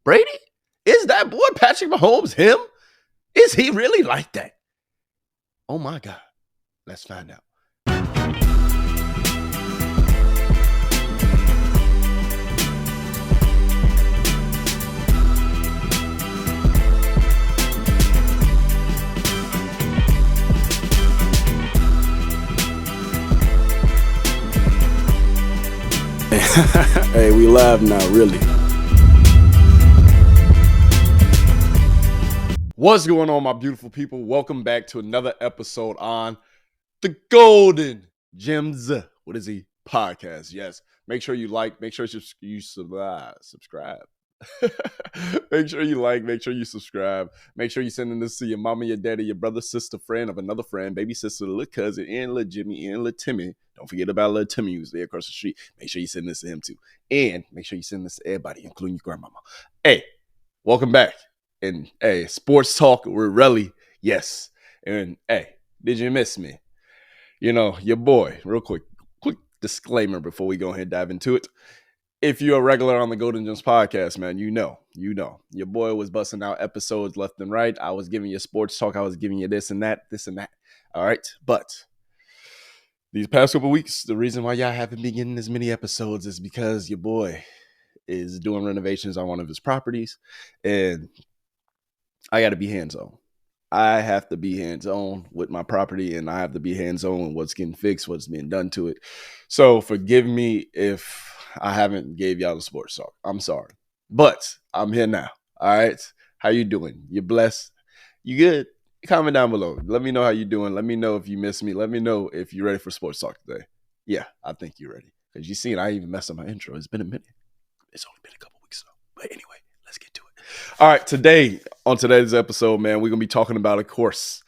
Brady? Is that boy Patrick Mahomes him? Is he really like that? Oh my God. Let's find out. Hey, we live now, really. What's going on, my beautiful people? Welcome back to another episode on the Golden Gems. What is he? Podcast. Yes. Make sure you like, make sure you subscribe. Make sure you like, make sure you subscribe. Make sure you're sending this to your mama, your daddy, your brother, sister, friend of another friend, baby sister, little cousin, and little Jimmy, and little Timmy. Don't forget about little Timmy who's there across the street. Make sure you send this to him too. And make sure you send this to everybody, including your grandmama. Hey, welcome back. And hey, sports talk with Relly. Yes. And hey, did you miss me? You know, your boy, real quick disclaimer before we go ahead and dive into it. If you're a regular on the Golden Gems podcast, man, you know, your boy was busting out episodes left and right. I was giving you sports talk. I was giving you this and that. All right. But these past couple weeks, the reason why y'all haven't been getting as many episodes is because your boy is doing renovations on one of his properties. And I got to be hands-on. I have to be hands-on with my property, and I have to be hands-on with what's getting fixed, what's being done to it. So forgive me if I haven't gave y'all the sports talk. I'm sorry. But I'm here now. All right. How you doing? You blessed? You good? Comment down below. Let me know how you doing. Let me know if you miss me. Let me know if you're ready for sports talk today. Yeah, I think you're ready. Because you seen I even messed up my intro. It's been a minute. It's only been a couple weeks though. But anyway, let's get to it. All right, on today's episode, man, we're going to be talking about, of course,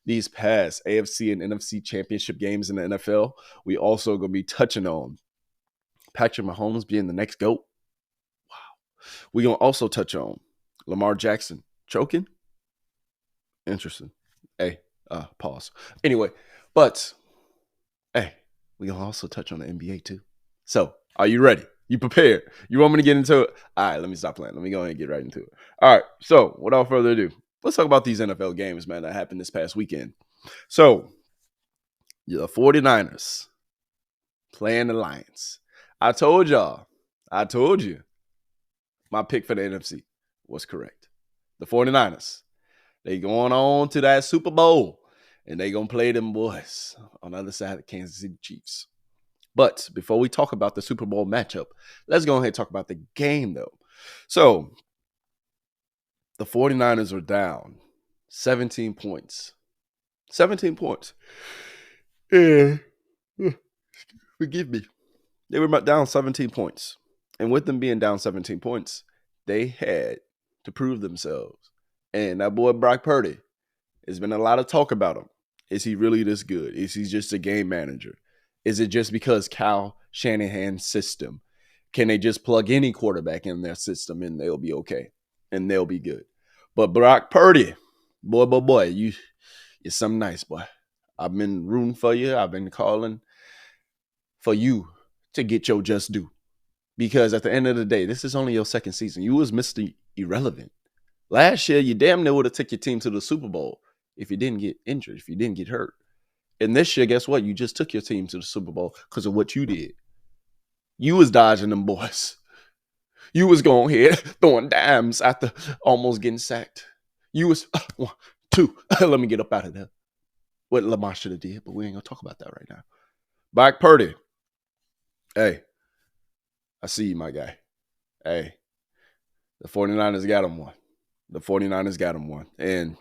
these past AFC and NFC championship games in the NFL. We also going to be touching on Patrick Mahomes being the next GOAT. Wow. We're going to also touch on Lamar Jackson choking. Interesting. Hey, pause. Anyway, but, hey, we're going to also touch on the NBA too. So, are you ready? You prepared? You want me to get into it? All right, let me stop playing. Let me go ahead and get right into it. All right, so without further ado, let's talk about these NFL games, man, that happened this past weekend. So, the 49ers playing the Lions. I told you, my pick for the NFC was correct. The 49ers, they going on to that Super Bowl, and they going to play them boys on the other side of the Kansas City Chiefs. But before we talk about the Super Bowl matchup, let's go ahead and talk about the game, though. So, the 49ers are down 17 points. 17 points. Yeah. Forgive me. They were down 17 points. And with them being down 17 points, they had to prove themselves. And that boy Brock Purdy, there's been a lot of talk about him. Is he really this good? Is he just a game manager? Is it just because Kyle Shanahan's system? Can they just plug any quarterback in their system and they'll be okay? And they'll be good. But Brock Purdy, boy, you're something nice, boy. I've been rooting for you. I've been calling for you to get your just due. Because at the end of the day, this is only your second season. You was Mr. Irrelevant. Last year, you damn near would have took your team to the Super Bowl if you didn't get injured, if you didn't get hurt. And this year, guess what? You just took your team to the Super Bowl because of what you did. You was dodging them boys. You was going ahead throwing dimes after almost getting sacked. You was, 1, 2, let me get up out of there. What Lamar should have did, but we ain't going to talk about that right now. Brock Purdy. Hey, I see you, my guy. Hey, the 49ers got him one. The 49ers got him one. And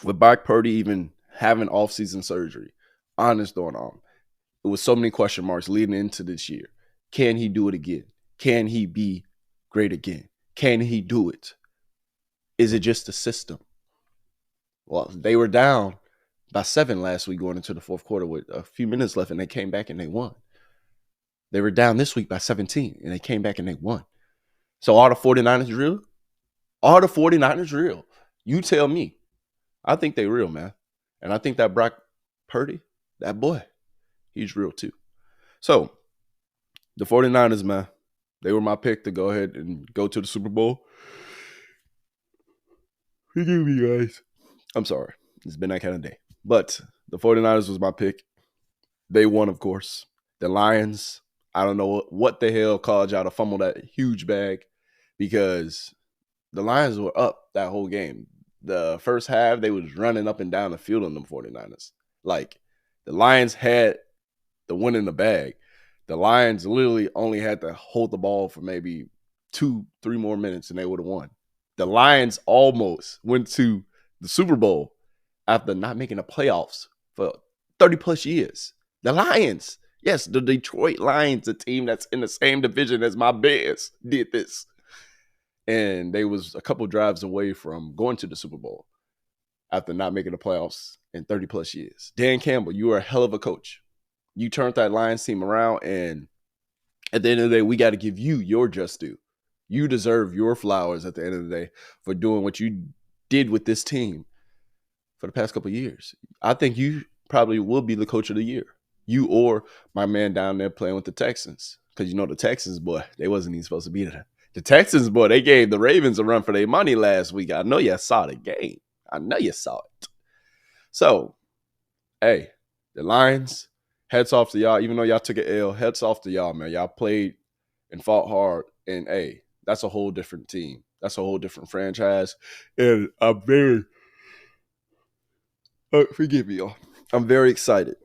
with Brock Purdy even having off-season surgery on his throwing arm, it was so many question marks leading into this year. Can he do it again? Can he be great again? Can he do it? Is it just the system? Well, they were down by 7 last week going into the fourth quarter with a few minutes left, and they came back and they won. They were down this week by 17, and they came back and they won. So are the 49ers real? Are the 49ers real? You tell me. I think they're real, man. And I think that Brock Purdy, that boy, he's real too. So, the 49ers, man, They were my pick to go ahead and go to the Super Bowl. Forgive me, guys. I'm sorry. It's been that kind of day. But the 49ers was my pick. They won, of course. The Lions, I don't know what the hell caused y'all to fumble that huge bag because the Lions were up that whole game. The first half, they was running up and down the field on them 49ers. Like, the Lions had the win in the bag. The Lions literally only had to hold the ball for maybe 2-3 more minutes and they would have won. The Lions almost went to the Super Bowl after not making the playoffs for 30 plus years. The Lions, yes, the Detroit Lions, a team that's in the same division as my Bears, did this. And they was a couple drives away from going to the Super Bowl after not making the playoffs in 30 plus years. Dan Campbell, you are a hell of a coach. You turned that Lions team around, and at the end of the day, we got to give you your just due. You deserve your flowers at the end of the day for doing what you did with this team for the past couple of years. I think you probably will be the coach of the year. You or my man down there playing with the Texans. Because you know the Texans, boy, they wasn't even supposed to be there. The Texans, boy, they gave the Ravens a run for their money last week. I know you saw the game. I know you saw it. So, hey, the Lions, heads off to y'all. Even though y'all took an L, heads off to y'all, man. Y'all played and fought hard. And, hey, that's a whole different team. That's a whole different franchise. And I'm very forgive me, y'all. I'm very excited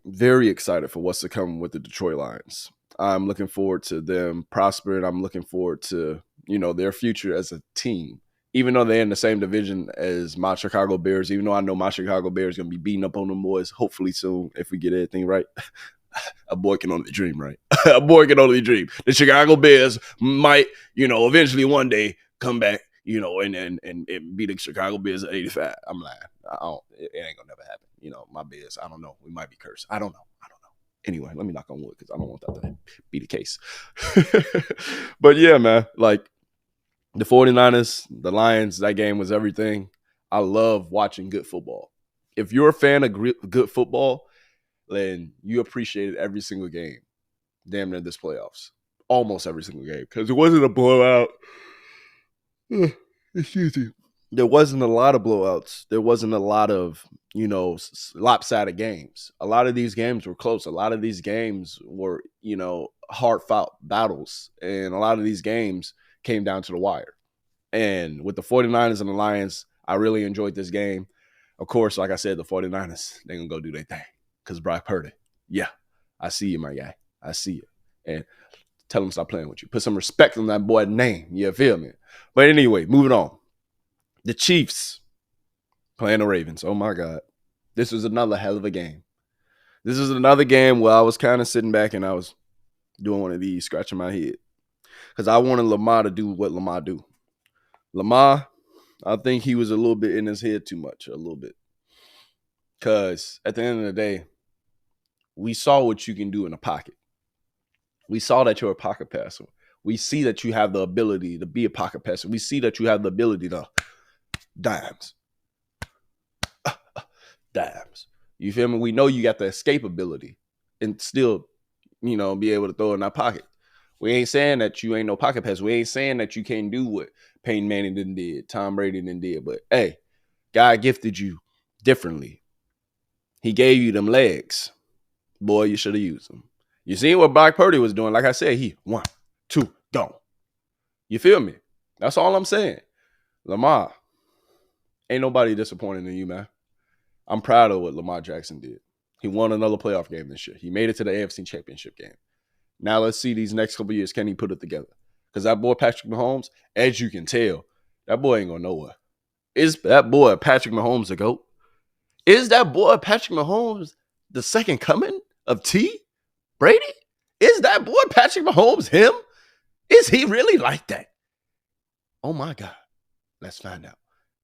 for what's to come with the Detroit Lions. I'm looking forward to them prospering. I'm looking forward to, their future as a team. Even though they're in the same division as my Chicago Bears, even though I know my Chicago Bears going to be beating up on them boys, hopefully soon, if we get everything right. A boy can only dream, right? A boy can only dream. The Chicago Bears might, eventually one day come back, and beat the Chicago Bears at 85. I'm lying. It ain't gonna never happen. My Bears, I don't know. We might be cursed. I don't know. Anyway, let me knock on wood because I don't want that to be the case. But yeah, man, like the 49ers, the Lions, that game was everything. I love watching good football. If you're a fan of good football, then you appreciated every single game. Damn near this playoffs. Almost every single game. Because it wasn't a blowout. Excuse me. There wasn't a lot of blowouts. There wasn't a lot of, lopsided games. A lot of these games were close. A lot of these games were, hard-fought battles. And a lot of these games came down to the wire. And with the 49ers and the Lions, I really enjoyed this game. Of course, like I said, the 49ers, they're going to go do their thing. Because Brock Purdy, yeah, I see you, my guy. I see you. And tell him to stop playing with you. Put some respect on that boy's name. You feel me? But anyway, moving on. The Chiefs playing the Ravens. Oh, my God. This was another hell of a game. This is another game where I was kind of sitting back and I was doing one of these, scratching my head. Because I wanted Lamar to do what Lamar do. Lamar, I think he was a little bit in his head too much, a little bit. Because at the end of the day, we saw what you can do in a pocket. We saw that you're a pocket passer. We see that you have the ability to be a pocket passer. We see that you have the ability to dimes. Dimes. You feel me? We know you got the escape ability and still, be able to throw in that pocket. We ain't saying that you ain't no pocket passer. We ain't saying that you can't do what Peyton Manning did, Tom Brady did. But, hey, God gifted you differently. He gave you them legs. Boy, you should have used them. You seen what Brock Purdy was doing. Like I said, he 1, 2, gone. You feel me? That's all I'm saying. Lamar, ain't nobody disappointed in you, man. I'm proud of what Lamar Jackson did. He won another playoff game this year. He made it to the AFC Championship game. Now let's see these next couple years, can he put it together? Because that boy Patrick Mahomes, as you can tell, that boy ain't going nowhere. Is that boy Patrick Mahomes the GOAT? Is that boy Patrick Mahomes the second coming of T? Brady? Is that boy Patrick Mahomes him? Is he really like that? Oh, my God. Let's find out.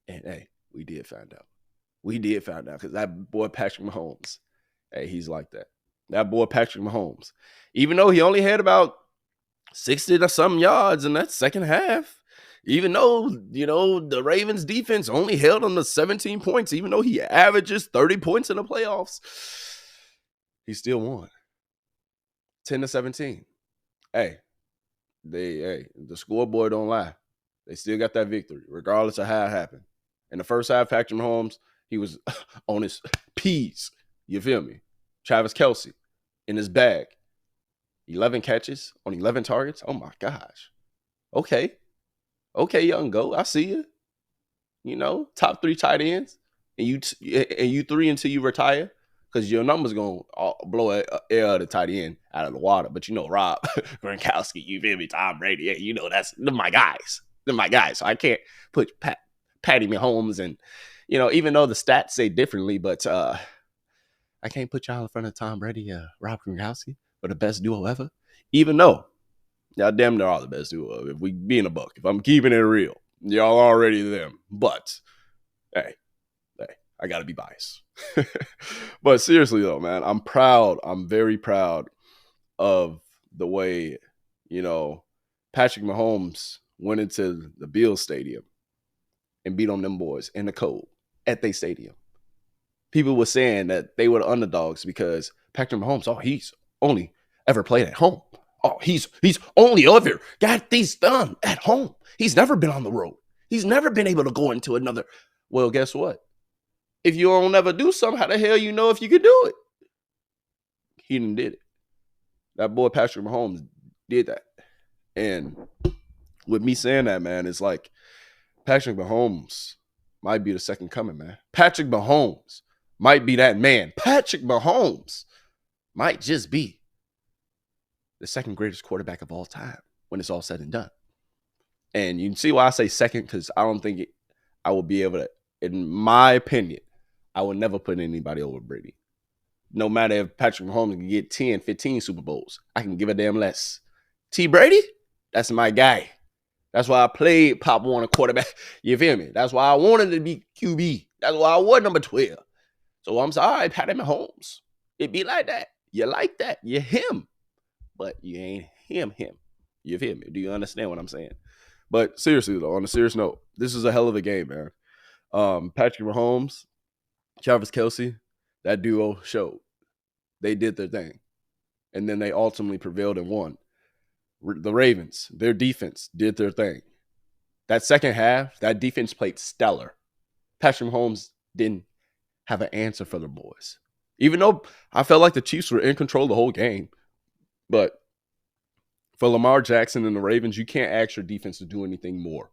And, hey, we did find out. We did find out because that boy Patrick Mahomes, hey, he's like that. That boy Patrick Mahomes. Even though he only had about 60 to some yards in that second half, even though, the Ravens defense only held on to 17 points, even though he averages 30 points in the playoffs, he still won. 10-17. Hey, The scoreboard don't lie. They still got that victory, regardless of how it happened. In the first half, Patrick Mahomes, he was on his P's. You feel me? Travis Kelce in his bag. 11 catches on 11 targets. Oh my gosh. Okay, young goat. I see you. You know, top 3 tight ends, and you 3 until you retire, because your number's gonna blow air of the tight end out of the water. But you know, Rob Gronkowski, you feel me? Tom Brady, yeah, you know they're my guys. They're my guys. So I can't put Patty Mahomes and, you know, even though the stats say differently, but I can't put y'all in front of Tom Brady, Rob Gronkowski, or the best duo ever. Even though y'all damn near are the best duo. If we being a buck, if I'm keeping it real, y'all already them. But hey, I gotta be biased. But seriously though, man, I'm proud. I'm very proud of the way, you know, Patrick Mahomes went into the Bills Stadium and beat on them boys in the cold at their stadium. People were saying that they were the underdogs because Patrick Mahomes, he's only ever played at home. Oh, he's only ever got these done at home. He's never been on the road. He's never been able to go into another. Well, guess what? If you don't ever do something, how the hell you know if you can do it? He done did it. That boy Patrick Mahomes did that. And with me saying that, man, it's like Patrick Mahomes might be the second coming, man. Patrick Mahomes might be that man. Patrick Mahomes might just be the second greatest quarterback of all time when it's all said and done. And you can see why I say second, because I don't think I will be able to, in my opinion, I would never put anybody over Brady. No matter if Patrick Mahomes can get 10, 15 Super Bowls, I can give a damn less. T. Brady, that's my guy. That's why I played Pop Warner quarterback. You feel me? That's why I wanted to be QB. That's why I was number 12. So I'm sorry, Patrick Mahomes. It be like that. You like that. You're him. But you ain't him. You feel me? Do you understand what I'm saying? But seriously, though, on a serious note, this is a hell of a game, man. Patrick Mahomes, Travis Kelce, that duo showed. They did their thing. And then they ultimately prevailed and won. The Ravens, their defense did their thing. That second half, that defense played stellar. Patrick Mahomes didn't have an answer for the boys. Even though I felt like the Chiefs were in control the whole game. But for Lamar Jackson and the Ravens, you can't ask your defense to do anything more.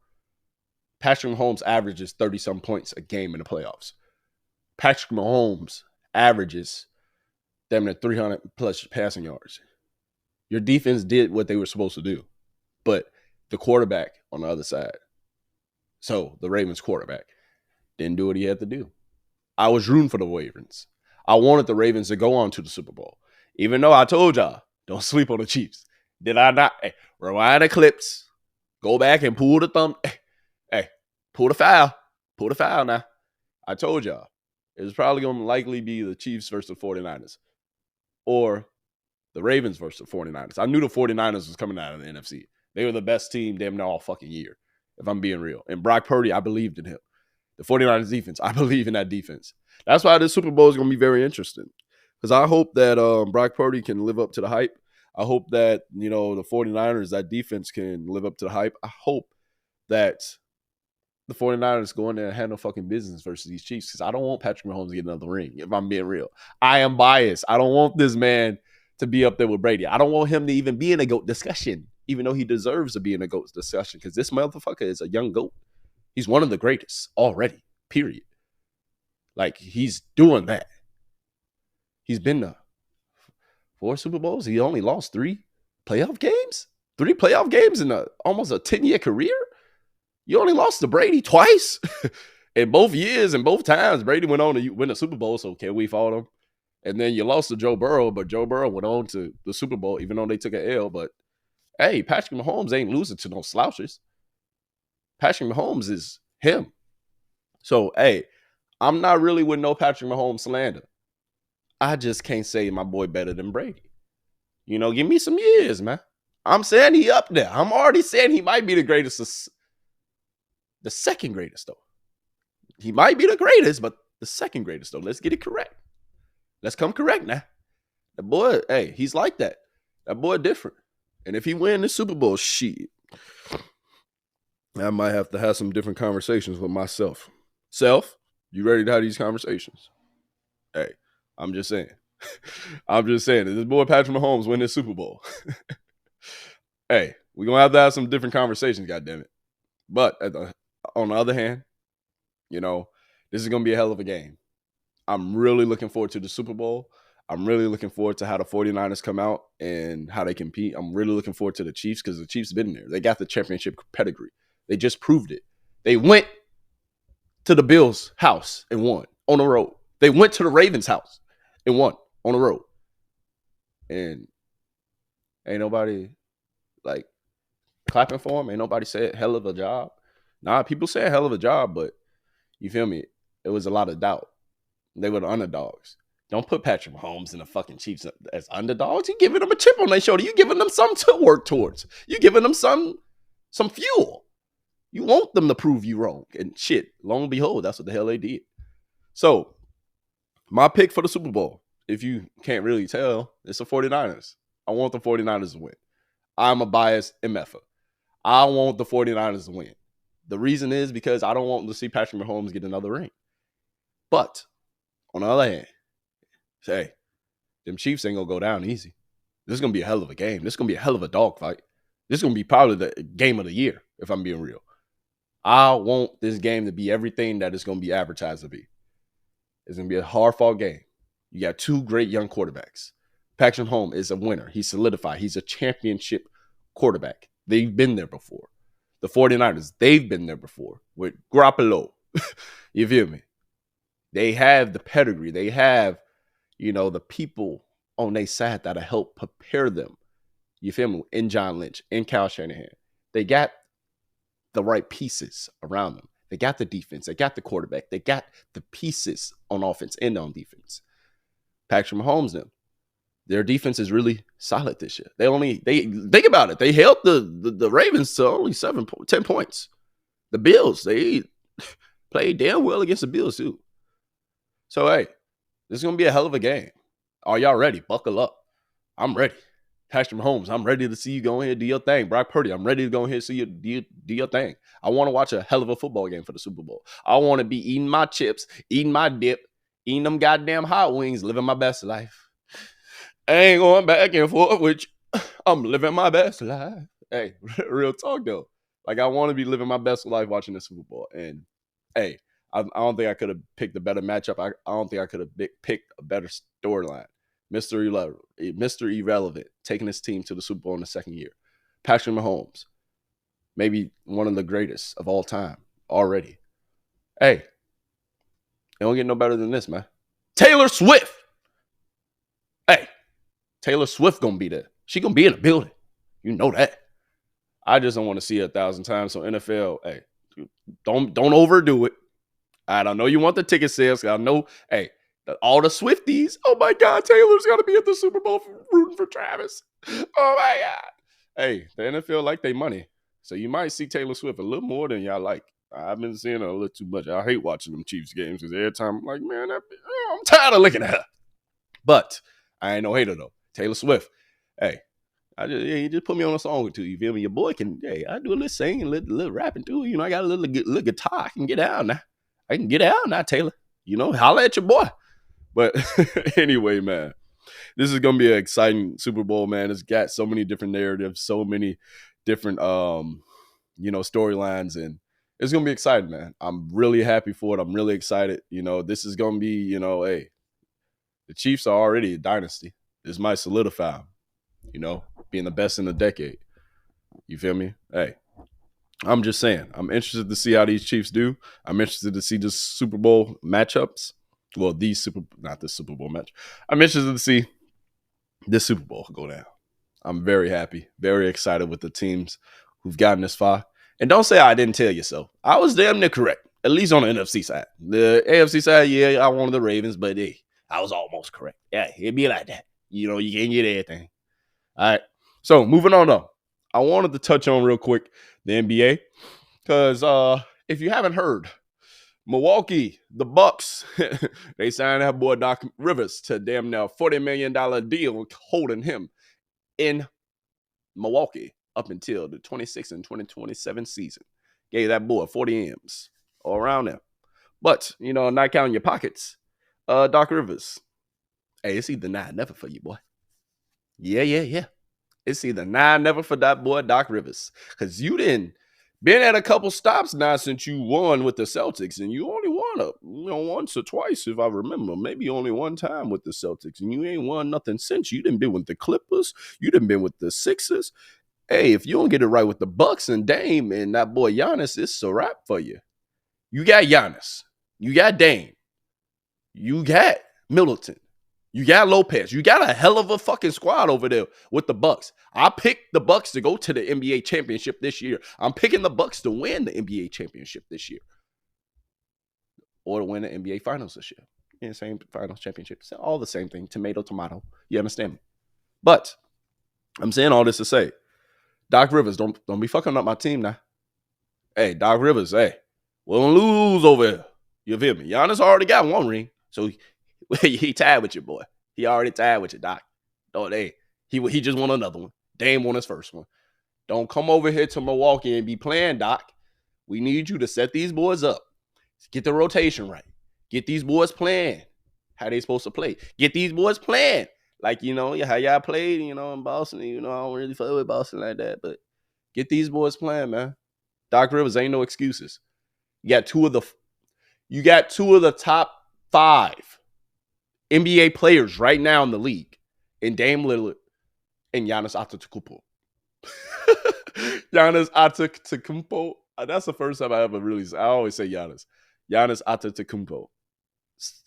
Patrick Mahomes averages 30-some points a game in the playoffs. Patrick Mahomes averages damn near 300-plus passing yards. Your defense did what they were supposed to do. But the quarterback on the other side, so the Ravens quarterback, didn't do what he had to do. I was rooting for the Ravens. I wanted the Ravens to go on to the Super Bowl. Even though I told y'all, don't sleep on the Chiefs. Did I not? Hey, rewind the clips. Go back and pull the thumb. Hey, pull the foul. Pull the foul now. I told y'all. It was probably going to likely be the Chiefs versus the 49ers. Or the Ravens versus the 49ers. I knew the 49ers was coming out of the NFC. They were the best team damn near all fucking year, if I'm being real. And Brock Purdy, I believed in him. The 49ers defense, I believe in that defense. That's why this Super Bowl is going to be very interesting. Because I hope that Brock Purdy can live up to the hype. I hope that, you know, the 49ers, that defense can live up to the hype. I hope that the 49ers go in there and handle fucking business versus these Chiefs, because I don't want Patrick Mahomes to get another ring, if I'm being real. I am biased. I don't want this man to be up there with Brady. I don't want him to even be in a GOAT discussion, even though he deserves to be in a GOAT discussion, because this motherfucker is a young GOAT. He's one of the greatest already, period. Like, he's doing that. He's been to 4 Super Bowls. He only lost 3 playoff games? 3 playoff games in almost a 10-year career? You only lost to Brady twice? In both years and both times, Brady went on to win the Super Bowl, so can we fault him? And then you lost to Joe Burrow, but Joe Burrow went on to the Super Bowl, even though they took an L. But, hey, Patrick Mahomes ain't losing to no slouches. Patrick Mahomes is him. So, hey, I'm not really with no Patrick Mahomes slander. I just can't say my boy better than Brady. You know, give me some years, man. I'm saying he up there. I'm already saying he might be the greatest. The second greatest, though. He might be the greatest, but the second greatest, though. Let's get it correct. Let's come correct now. The boy, hey, he's like that. That boy different. And if he win the Super Bowl, shit, I might have to have some different conversations with myself. Self, you ready to have these conversations? Hey, I'm just saying. I'm just saying. If this boy Patrick Mahomes win this Super Bowl, hey, we're going to have some different conversations, goddammit. But on the other hand, this is going to be a hell of a game. I'm really looking forward to the Super Bowl. I'm really looking forward to how the 49ers come out and how they compete. I'm really looking forward to the Chiefs because the Chiefs have been there. They got the championship pedigree. They just proved it. They went to the Bills' house and won on the road. They went to the Ravens' house and won on the road. And ain't nobody like clapping for them. Ain't nobody said hell of a job. Nah, people say a hell of a job, but you feel me? It was a lot of doubt. They were the underdogs. Don't put Patrick Mahomes and the fucking Chiefs as underdogs. You giving them a chip on their shoulder. You giving them something to work towards. You giving them some fuel. You want them to prove you wrong. And shit, long and behold, that's what the hell they did. So, my pick for the Super Bowl, if you can't really tell, it's the 49ers. I want the 49ers to win. I'm a biased MFer. I want the 49ers to win. The reason is because I don't want to see Patrick Mahomes get another ring. But, on the other hand, hey, them Chiefs ain't going to go down easy. This is going to be a hell of a game. This is going to be a hell of a dogfight. This is going to be probably the game of the year, if I'm being real. I want this game to be everything that it's going to be advertised to be. It's going to be a hard-fought game. You got two great young quarterbacks. Patrick Mahomes is a winner. He's solidified. He's a championship quarterback. They've been there before. The 49ers, they've been there before with Garoppolo. You feel me? They have the pedigree. They have, the people on their side that'll help prepare them. You feel me? In John Lynch, in Kyle Shanahan. They got the right pieces around them. They got the defense. They got the quarterback. They got the pieces on offense and on defense. Patrick Mahomes, them. Their defense is really solid this year. They think about it. They held the Ravens to only 10 points. The Bills, they played damn well against the Bills too. So, hey, this is going to be a hell of a game. Are y'all ready? Buckle up. I'm ready. Patrick Mahomes, I'm ready to see you go ahead and do your thing. Brock Purdy, I'm ready to go ahead and see you do your thing. I want to watch a hell of a football game for the Super Bowl. I want to be eating my chips, eating my dip, eating them goddamn hot wings, living my best life. I ain't going back and forth with you. I'm living my best life. Hey, real talk though. Like, I want to be living my best life watching the Super Bowl. And, hey, I don't think I could have picked a better matchup. I don't think I could have picked a better storyline. Mr. Irrelevant, taking his team to the Super Bowl in the second year. Patrick Mahomes, maybe one of the greatest of all time already. Hey, it don't get no better than this, man. Taylor Swift. Hey, Taylor Swift gonna be there. She gonna be in the building. You know that. I just don't want to see her 1,000 times. So NFL, hey, don't overdo it. I don't know you want the ticket sales. I know, hey, all the Swifties. Oh my God, Taylor's got to be at the Super Bowl rooting for Travis. Oh my God. Hey, the NFL like their money. So you might see Taylor Swift a little more than y'all like. I've been seeing her a little too much. I hate watching them Chiefs games because every time I'm like, man, I'm tired of looking at her. But I ain't no hater though. Taylor Swift. Hey, you just put me on a song or two. You feel me? Your boy can, hey, I do a little singing, a little rapping too. I got a little guitar. I can get out now. Taylor. Holla at your boy. But anyway, man, this is going to be an exciting Super Bowl, man. It's got so many different narratives, so many different, storylines, and it's going to be exciting, man. I'm really happy for it. I'm really excited. This is going to be, hey, the Chiefs are already a dynasty. This might solidify them, being the best in the decade. You feel me? Hey, I'm just saying, I'm interested to see how these Chiefs do. I'm interested to see the Super Bowl matchups. Well, not the Super Bowl match. I'm interested to see this Super Bowl go down. I'm very happy, very excited with the teams who've gotten this far. And don't say I didn't tell you so. I was damn near correct, at least on the NFC side. The AFC side, yeah, I wanted the Ravens, but hey, I was almost correct. Yeah, it'd be like that. You can't get everything. All right. So moving on though. I wanted to touch on real quick the NBA because if you haven't heard, Milwaukee, the Bucks, they signed that boy Doc Rivers to damn near $40 million deal, holding him in Milwaukee up until the 26 and 2027 season. Gave that boy 40 M's all around there. But, not counting your pockets, Doc Rivers. Hey, it's either now or never for you, boy. Yeah. It's either now or never for that boy, Doc Rivers. Because you didn't been at a couple stops now since you won with the Celtics, and you only won once or twice, if I remember, maybe only one time with the Celtics, and you ain't won nothing since. You didn't been with the Clippers, you didn't been with the Sixers. Hey, if you don't get it right with the Bucks and Dame and that boy Giannis, it's a wrap for you. You got Giannis, you got Dame, you got Middleton, you got Lopez. You got a hell of a fucking squad over there with the Bucks. I picked the Bucks to go to the NBA championship this year. I'm picking the Bucks to win the NBA championship this year. Or to win the NBA finals this year. Yeah, same finals championship. It's all the same thing. Tomato, tomato. You understand me? But I'm saying all this to say, Doc Rivers, don't be fucking up my team now. Hey, Doc Rivers, hey, we don't lose over here. You feel me? Giannis already got one ring. So he tied with you, boy. He already tied with you, Doc. Oh, he just won another one. Dame won his first one. Don't come over here to Milwaukee and be playing, Doc. We need you to set these boys up. Get the rotation right. Get these boys playing how they supposed to play. Get these boys playing like, how y'all played, in Boston. I don't really fuck with Boston like that, but get these boys playing, man. Doc Rivers, ain't no excuses. You got two of the top 5 NBA players right now in the league, in Dame Lillard and Giannis Antetokounmpo. Giannis Antetokounmpo. That's the first time I ever really say. I always say Giannis Antetokounmpo.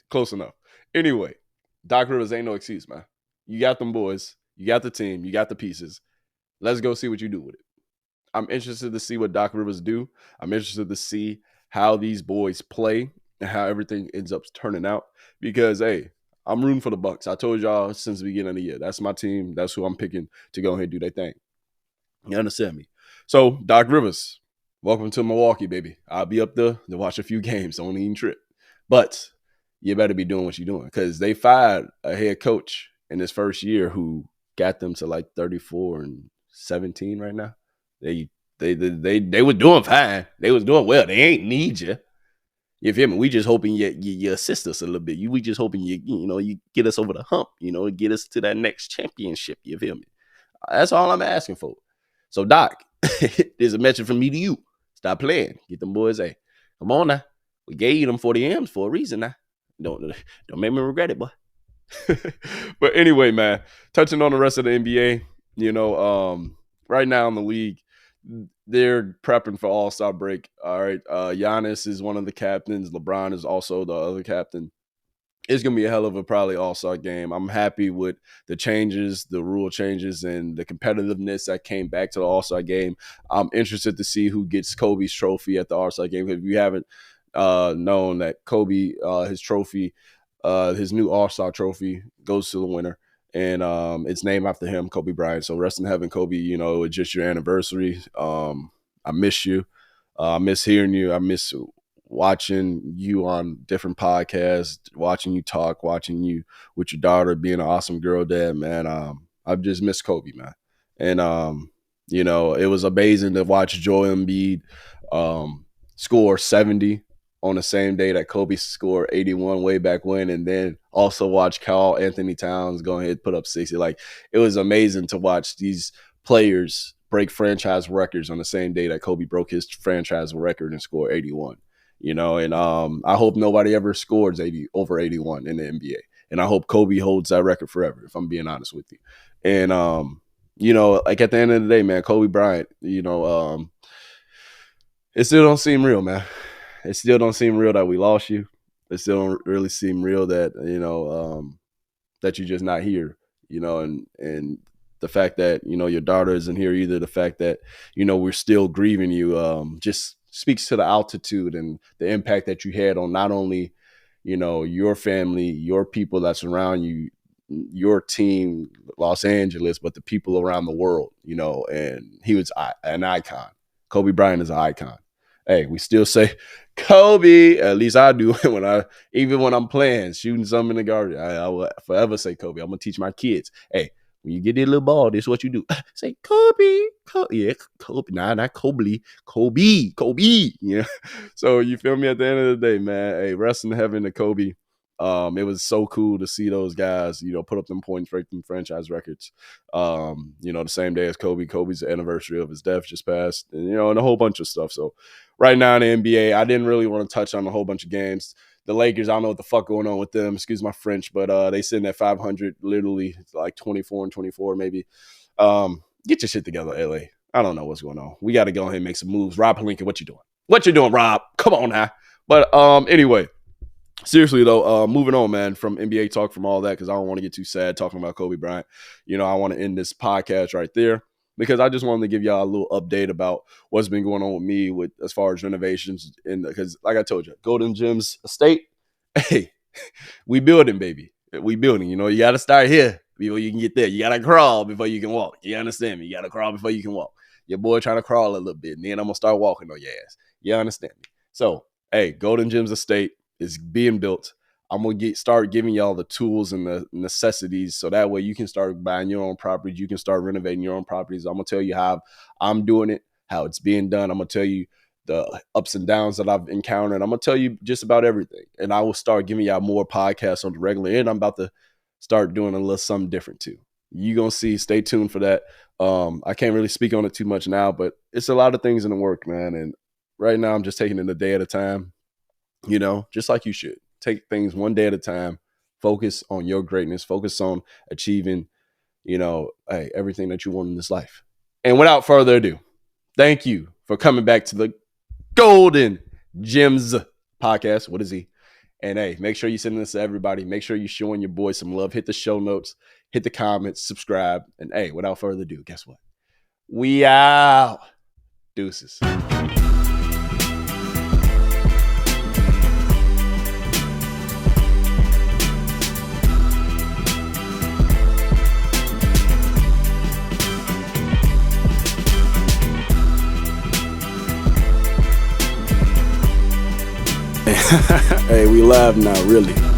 Close enough. Anyway, Doc Rivers ain't no excuse, man. You got them boys. You got the team. You got the pieces. Let's go see what you do with it. I'm interested to see what Doc Rivers do. I'm interested to see how these boys play and how everything ends up turning out. Because, hey, I'm rooting for the Bucks. I told y'all since the beginning of the year. That's my team. That's who I'm picking to go ahead and do their thing. You understand me? So, Doc Rivers, welcome to Milwaukee, baby. I'll be up there to watch a few games. Don't even trip. But you better be doing what you're doing, because they fired a head coach in his first year who got them to like 34-17 right now. They were doing fine. They was doing well. They ain't need you. You feel me? We just hoping you assist us a little bit. We just hoping you get us over the hump, get us to that next championship. You feel me? That's all I'm asking for. So, Doc, there's a message from me to you. Stop playing. Get them boys. Hey, come on now. We gave you them 40 M's for a reason now. Don't make me regret it, boy. But anyway, man, touching on the rest of the NBA, right now in the league, they're prepping for All-Star break. All right. Giannis is one of the captains. LeBron is also the other captain. It's going to be a hell of a probably All-Star game. I'm happy with the changes, the rule changes, and the competitiveness that came back to the All-Star game. I'm interested to see who gets Kobe's trophy at the All-Star game. If you haven't known that Kobe, his trophy, his new All-Star trophy goes to the winner. And it's named after him, Kobe Bryant. So rest in heaven, Kobe. It's just your anniversary. I miss you. I miss hearing you. I miss watching you on different podcasts, watching you talk, watching you with your daughter, being an awesome girl dad, man. I just miss Kobe, man. And, it was amazing to watch Joel Embiid score 70 on the same day that Kobe scored 81 way back when, and then also watch Karl Anthony Towns go ahead and put up 60. Like, it was amazing to watch these players break franchise records on the same day that Kobe broke his franchise record and scored 81. And I hope nobody ever scores over 81 in the NBA. And I hope Kobe holds that record forever, if I'm being honest with you. And, like at the end of the day, man, Kobe Bryant, it still don't seem real, man. It still don't seem real that we lost you. It still don't really seem real that, that you're just not here, and the fact that, your daughter isn't here either. The fact that, we're still grieving you, just speaks to the altitude and the impact that you had on not only, your family, your people that surround you, your team, Los Angeles, but the people around the world, and he was an icon. Kobe Bryant is an icon. Hey, we still say Kobe. At least I do even when I'm playing, shooting something in the garbage. I will forever say Kobe. I'm gonna teach my kids. Hey, When you get that little ball, this is what you do. Say Kobe. Yeah, Kobe. Nah, not Kobe. Kobe. Yeah. So you feel me? At the end of the day, man, hey, rest in heaven to Kobe. It was so cool to see those guys, put up them points, break them franchise records. The same day as Kobe's anniversary of his death just passed, and a whole bunch of stuff. So right now in the NBA, I didn't really want to touch on a whole bunch of games. The Lakers, I don't know what the fuck going on with them. Excuse my French, but they sitting at 500, literally like 24-24 maybe. Get your shit together, LA. I don't know what's going on. We got to go ahead and make some moves. Rob Pelinka, what you doing? What you doing, Rob? Come on now. But anyway, seriously though, moving on, man, from NBA talk, from all that, because I don't want to get too sad talking about Kobe Bryant. I want to end this podcast right there, because I just wanted to give y'all a little update about what's been going on with me with as far as renovations. And because, like I told you, RellyGemz estate, hey, we building, baby. We building. You got to start here before you can get there. You got to crawl before you can walk. You understand me? You got to crawl before you can walk. Your boy trying to crawl a little bit, and then I'm going to start walking on your ass. You understand me? So, hey, RellyGemz estate is being built. I'm going to start giving y'all the tools and the necessities, so that way you can start buying your own properties. You can start renovating your own properties. I'm going to tell you how I'm doing it, how it's being done. I'm going to tell you the ups and downs that I've encountered. I'm going to tell you just about everything. And I will start giving y'all more podcasts on the regular. And I'm about to start doing a little something different too. You're going to see. Stay tuned for that. I can't really speak on it too much now, but it's a lot of things in the work, man. And right now I'm just taking it a day at a time, just like you should. Take things one day at a time. Focus on your greatness. Focus on achieving, everything that you want in this life. And without further ado, thank you for coming back to the RellyGemz podcast. What is he? And hey, make sure you send this to everybody. Make sure you're showing your boy some love. Hit the show notes, hit the comments, subscribe. And hey, without further ado, guess what? We out. Deuces. Hey, we live now, really.